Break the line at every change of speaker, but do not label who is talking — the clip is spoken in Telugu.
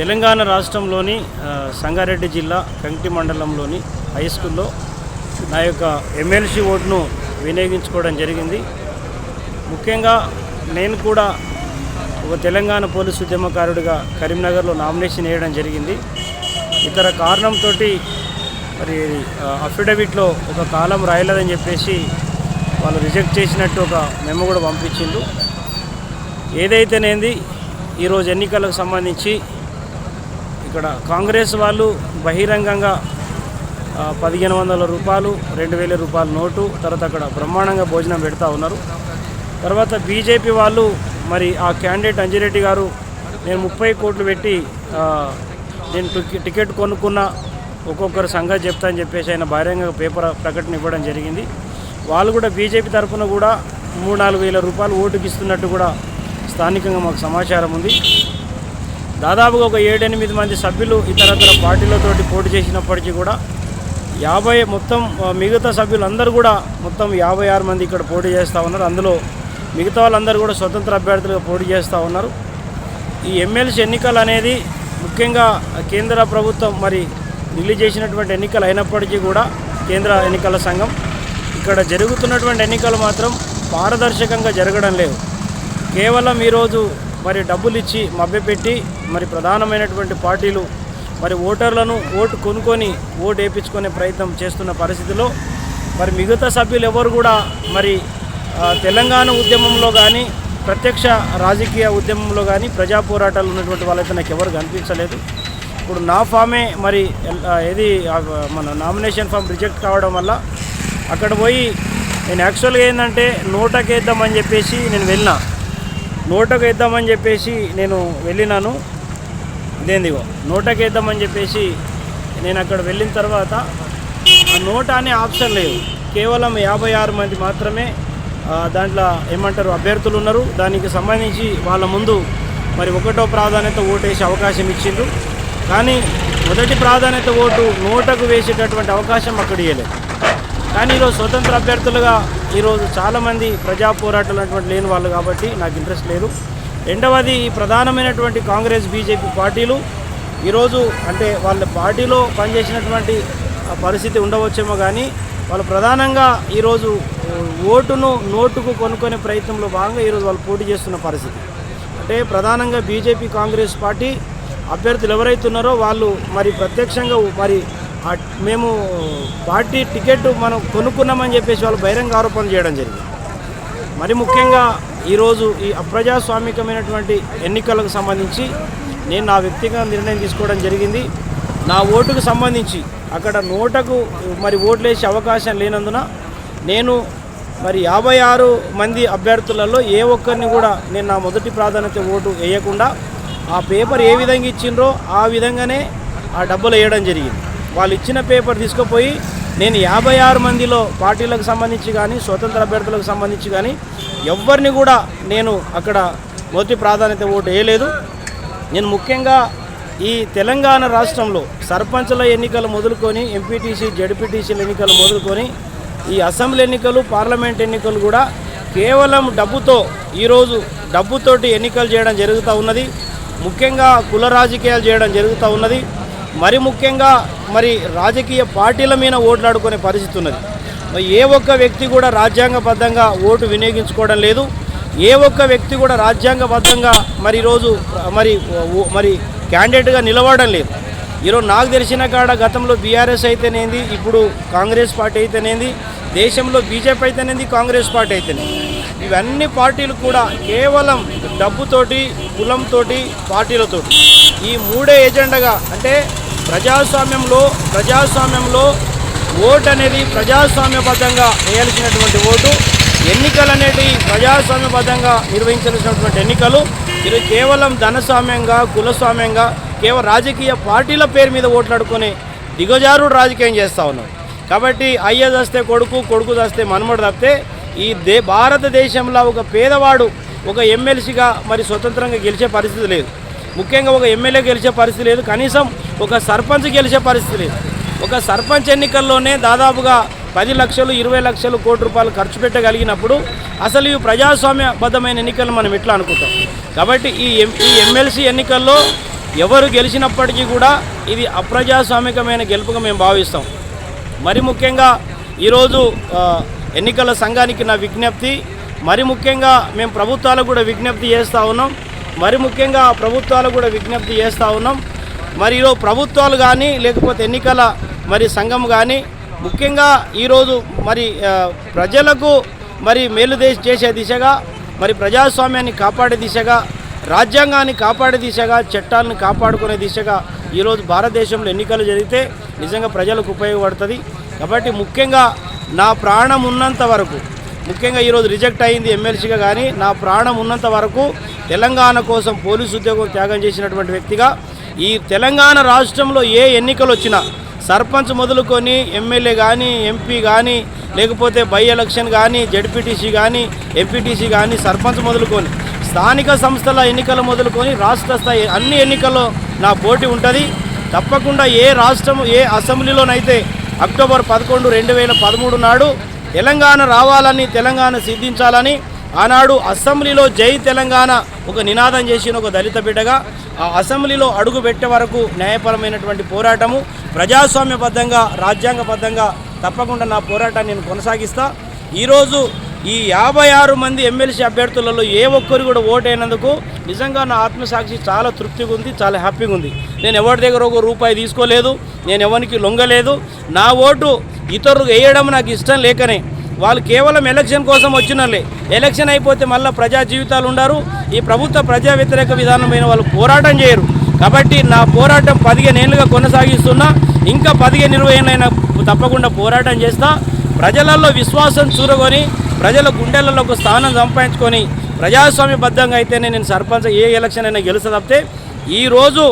తెలంగాణ రాష్ట్రంలోని సంగారెడ్డి జిల్లా కంకి మండలంలోని హై స్కూల్లో నా యొక్క ఎమ్మెల్సీ ఓటును వినియోగించుకోవడం జరిగింది. ముఖ్యంగా నేను కూడా ఒక తెలంగాణ పోలీసు ఉద్యమకారుడిగా కరీంనగర్లో నామినేషన్ వేయడం జరిగింది. ఇతర కారణంతో మరి అఫిడవిట్లో ఒక కాలం రాయలేదని చెప్పేసి వాళ్ళు రిజెక్ట్ చేసినట్టు ఒక మెమో కూడా పంపించిండు. ఏదైతేనేది ఈరోజు ఎన్నికలకు సంబంధించి ఇక్కడ కాంగ్రెస్ వాళ్ళు బహిరంగంగా 1500 రూపాయలు 2000 రూపాయల నోటు తర్వాత అక్కడ బ్రహ్మాండంగా భోజనం పెడతా ఉన్నారు. తర్వాత బీజేపీ వాళ్ళు మరి ఆ క్యాండిడేట్ అంజిరెడ్డి గారు నేను 30 కోట్లు పెట్టి నేను టికెట్ కొనుక్కున్న ఒక్కొక్కరు సంగతి చెప్తా అని చెప్పేసి ఆయన బహిరంగ పేపర్ ప్రకటన ఇవ్వడం జరిగింది. వాళ్ళు కూడా బీజేపీ తరఫున కూడా 3-4 వేల రూపాయలు ఓటుకి ఇస్తున్నట్టు కూడా స్థానికంగా మాకు సమాచారం ఉంది. దాదాపుగా ఒక 7-8 మంది సభ్యులు ఇతరతర పార్టీలతోటి పోటీ చేసినప్పటికీ కూడా మొత్తం మిగతా సభ్యులందరూ కూడా మొత్తం 56 మంది ఇక్కడ పోటీ చేస్తూ ఉన్నారు. అందులో మిగతా వాళ్ళందరూ కూడా స్వతంత్ర అభ్యర్థులుగా పోటీ చేస్తూ ఉన్నారు. ఈ ఎమ్మెల్సీ ఎన్నికలు అనేది ముఖ్యంగా కేంద్ర ప్రభుత్వం మరి రిలీజ్ చేసినటువంటి ఎన్నికలు అయినప్పటికీ కూడా కేంద్ర ఎన్నికల సంఘం ఇక్కడ జరుగుతున్నటువంటి ఎన్నికలు మాత్రం పారదర్శకంగా జరగడం లేదు. కేవలం ఈరోజు మరి డబ్బులు ఇచ్చి మభ్యపెట్టి మరి ప్రధానమైనటువంటి పార్టీలు మరి ఓటర్లను ఓటు కొనుక్కొని ఓటు వేయించుకునే ప్రయత్నం చేస్తున్న పరిస్థితిలో మరి మిగతా సభ్యులు ఎవరు కూడా మరి తెలంగాణ ఉద్యమంలో కానీ ప్రత్యక్ష రాజకీయ ఉద్యమంలో కానీ ప్రజా పోరాటాలు ఉన్నటువంటి వాళ్ళైతే నాకు ఎవరు కనిపించలేదు. ఇప్పుడు నా ఫామే మరి మన నామినేషన్ ఫామ్ రిజెక్ట్ కావడం వల్ల అక్కడ పోయి నేను యాక్చువల్గా ఏంటంటే నోటకేద్దామని చెప్పేసి నేను వెళ్ళినాను. ఇదేందిగో నోటకేద్దామని చెప్పేసి నేను అక్కడ వెళ్ళిన తర్వాత ఆ నోట అనే ఆప్షన్ లేదు. కేవలం 56 మంది మాత్రమే దాంట్లో అభ్యర్థులు ఉన్నారు. దానికి సంబంధించి వాళ్ళ ముందు మరి 1వ ప్రాధాన్యత ఓటు వేసే అవకాశం ఇచ్చిండ్రు. కానీ మొదటి ప్రాధాన్యత ఓటు నోటకు వేసేటటువంటి అవకాశం అక్కడ ఇవ్వలేదు. కానీ ఈరోజు స్వతంత్ర అభ్యర్థులుగా ఈరోజు చాలామంది ప్రజా పోరాటాలు అటువంటి లేని వాళ్ళు కాబట్టి నాకు ఇంట్రెస్ట్ లేదు. రెండవది ఈ ప్రధానమైనటువంటి కాంగ్రెస్ బీజేపీ పార్టీలు ఈరోజు అంటే వాళ్ళ పార్టీలో పనిచేసినటువంటి పరిస్థితి ఉండవచ్చేమో కానీ వాళ్ళు ప్రధానంగా ఈరోజు నోటుకు కొనుక్కునే ప్రయత్నంలో భాగంగా ఈరోజు వాళ్ళు పోటీ చేస్తున్న పరిస్థితి. అంటే ప్రధానంగా బీజేపీ కాంగ్రెస్ పార్టీ అభ్యర్థులు ఎవరైతున్నారో వాళ్ళు మరి ప్రత్యక్షంగా మరి మేము పార్టీ టికెట్ మనం కొనుక్కున్నామని చెప్పేసి వాళ్ళు బహిరంగ ఆరోపణలు చేయడం జరిగింది. మరి ముఖ్యంగా ఈరోజు ఈ అప్రజాస్వామికమైనటువంటి ఎన్నికలకు సంబంధించి నేను నా వ్యక్తిగత నిర్ణయం తీసుకోవడం జరిగింది. నా ఓటుకు సంబంధించి అక్కడ నోటకు మరి ఓట్లు వేసే అవకాశం లేనందున నేను మరి 56 మంది అభ్యర్థులలో ఏ ఒక్కరిని కూడా నేను నా మొదటి ప్రాధాన్యత ఓటు వేయకుండా ఆ పేపర్ ఏ విధంగా ఇచ్చిండ్రో ఆ విధంగానే ఆ డబ్బులు వేయడం జరిగింది. వాళ్ళు ఇచ్చిన పేపర్ తీసుకుపోయి నేను 56 మందిలో పార్టీలకు సంబంధించి కానీ స్వతంత్ర అభ్యర్థులకు సంబంధించి కానీ ఎవరిని కూడా నేను అక్కడ మొదటి ప్రాధాన్యత ఓటు వేయలేదు. నేను ముఖ్యంగా ఈ తెలంగాణ రాష్ట్రంలో సర్పంచుల ఎన్నికలు మొదలుకొని ఎంపీటీసీ జడ్పీటీసీల ఎన్నికలు మొదలుకొని ఈ అసెంబ్లీ ఎన్నికలు పార్లమెంట్ ఎన్నికలు కూడా కేవలం డబ్బుతోటి ఎన్నికలు చేయడం జరుగుతూ ఉన్నది. ముఖ్యంగా కుల రాజకీయాలు చేయడం జరుగుతూ ఉన్నది. మరి ముఖ్యంగా మరి రాజకీయ పార్టీల మీద ఓట్లాడుకునే పరిస్థితి ఉన్నది. ఏ ఒక్క వ్యక్తి కూడా రాజ్యాంగబద్ధంగా ఓటు వినియోగించుకోవడం లేదు. ఏ ఒక్క వ్యక్తి కూడా రాజ్యాంగబద్ధంగా మరి ఈరోజు మరి క్యాండిడేట్గా నిలవడం లేదు. ఈరోజు నాకు తెలిసిన కాడ గతంలో బీఆర్ఎస్ అయితేనేది, ఇప్పుడు కాంగ్రెస్ పార్టీ అయితేనేది, దేశంలో బీజేపీ అయితేనేది, కాంగ్రెస్ పార్టీ అయితేనేది, ఇవన్నీ పార్టీలు కూడా కేవలం డబ్బుతోటి కులంతోటి పార్టీలతోటి ఈ మూడే ఎజెండాగా అంటే ప్రజాస్వామ్యంలో ఓటు అనేది ప్రజాస్వామ్యబద్ధంగా వేయాల్సినటువంటి ఓటు, ఎన్నికలు అనేవి ప్రజాస్వామ్యబద్ధంగా నిర్వహించాల్సినటువంటి ఎన్నికలు ఇది కేవలం ధనస్వామ్యంగా కులస్వామ్యంగా కేవలం రాజకీయ పార్టీల పేరు మీద ఓట్లాడుకునే దిగజారుడు రాజకీయం చేస్తూ ఉన్నారు. కాబట్టి అయ్య దస్తే కొడుకు దస్తే మనమడు తప్పితే ఈ భారతదేశంలో ఒక పేదవాడు ఒక ఎమ్మెల్సీగా మరి స్వతంత్రంగా గెలిచే పరిస్థితి లేదు. ముఖ్యంగా ఒక ఎమ్మెల్యే గెలిచే పరిస్థితి లేదు. కనీసం ఒక సర్పంచ్ గెలిచే పరిస్థితి లేదు. ఒక సర్పంచ్ ఎన్నికల్లోనే దాదాపుగా 10 లక్షలు 20 లక్షలు కోటి రూపాయలు ఖర్చు పెట్టగలిగినప్పుడు అసలు ఈ ప్రజాస్వామ్యబద్ధమైన ఎన్నికలు మనం ఎట్లా అనుకుంటాం. కాబట్టి ఈ ఎమ్మెల్సీ ఎన్నికల్లో ఎవరు గెలిచినప్పటికీ కూడా ఇది అప్రజాస్వామికమైన గెలుపుగా మేము భావిస్తాం. మరి ముఖ్యంగా ఈరోజు ఎన్నికల సంఘానికి నా విజ్ఞప్తి, మరి ముఖ్యంగా మేము ప్రభుత్వాలకు కూడా విజ్ఞప్తి చేస్తూ ఉన్నాం. మరి ఈరోజు ప్రభుత్వాలు కానీ లేకపోతే ఎన్నికల సంఘం కానీ ముఖ్యంగా ఈరోజు ప్రజలకు మేలు చేసే దిశగా, ప్రజాస్వామ్యాన్ని కాపాడే దిశగా, రాజ్యాంగాన్ని కాపాడే దిశగా, చట్టాలను కాపాడుకునే దిశగా ఈరోజు భారతదేశంలో ఎన్నికలు జరిగితే నిజంగా ప్రజలకు ఉపయోగపడుతుంది. కాబట్టి ముఖ్యంగా నా ప్రాణం ఉన్నంత వరకు, ముఖ్యంగా ఈరోజు రిజెక్ట్ అయింది ఎమ్మెల్సీగా, కానీ నా ప్రాణం ఉన్నంత వరకు తెలంగాణ కోసం పోలీసు ఉద్యోగం త్యాగం చేసినటువంటి వ్యక్తిగా ఈ తెలంగాణ రాష్ట్రంలో ఏ ఎన్నికలు వచ్చినా సర్పంచ్ మొదలుకొని ఎమ్మెల్యే కానీ, ఎంపీ కానీ, లేకపోతే బై ఎలక్షన్ కానీ, జడ్పీటీసీ కానీ, ఎంపీటీసీ కానీ, సర్పంచ్ మొదలుకొని స్థానిక సంస్థల ఎన్నికలు మొదలుకొని రాష్ట్ర స్థాయి అన్ని ఎన్నికల్లో నా పోటీ ఉంటుంది. తప్పకుండా ఏ అసెంబ్లీలోనైతే అక్టోబర్ 11, 2013 నాడు తెలంగాణ రావాలని, తెలంగాణ సిద్ధించాలని ఆనాడు అసెంబ్లీలో జై తెలంగాణ ఒక నినాదం చేసిన ఒక దళిత బిడ్డగా ఆ అసెంబ్లీలో అడుగు పెట్టే వరకు న్యాయపరమైనటువంటి పోరాటము ప్రజాస్వామ్యబద్ధంగా, రాజ్యాంగబద్ధంగా తప్పకుండా నా పోరాటాన్ని నేను కొనసాగిస్తా. ఈరోజు ఈ 56 మంది ఎమ్మెల్సీ అభ్యర్థులలో ఏ ఒక్కరు కూడా ఓటైనందుకు నిజంగా నా ఆత్మసాక్షి చాలా తృప్తిగా ఉంది, చాలా హ్యాపీగా ఉంది. నేను ఎవరి దగ్గర ఒక రూపాయి తీసుకోలేదు, నేను ఎవరికి లొంగలేదు. నా ఓటు ఇతరులు వేయడం నాకు ఇష్టం లేకనే, వాళ్ళు కేవలం ఎలక్షన్ కోసం వచ్చినలే. ఎలక్షన్ అయిపోతే మళ్ళీ ప్రజా జీవితాలు ఉండరు. ఈ ప్రభుత్వ ప్రజా వ్యతిరేక విధానమైన వాళ్ళు పోరాటం చేయరు. కాబట్టి నా పోరాటం 15 ఏళ్ళుగా కొనసాగిస్తున్నా. ఇంకా 15-20 ఏళ్ళైనా తప్పకుండా పోరాటం చేస్తా. ప్రజలలో విశ్వాసం చూరగొని, ప్రజల గుండెలలో ఒక స్థానం సంపాదించుకొని ప్రజాస్వామ్యబద్ధంగా అయితేనే నేను సర్పంచ్ ఏ ఎలక్షన్ అయినా గెలుస్తా తప్పితే ఈరోజు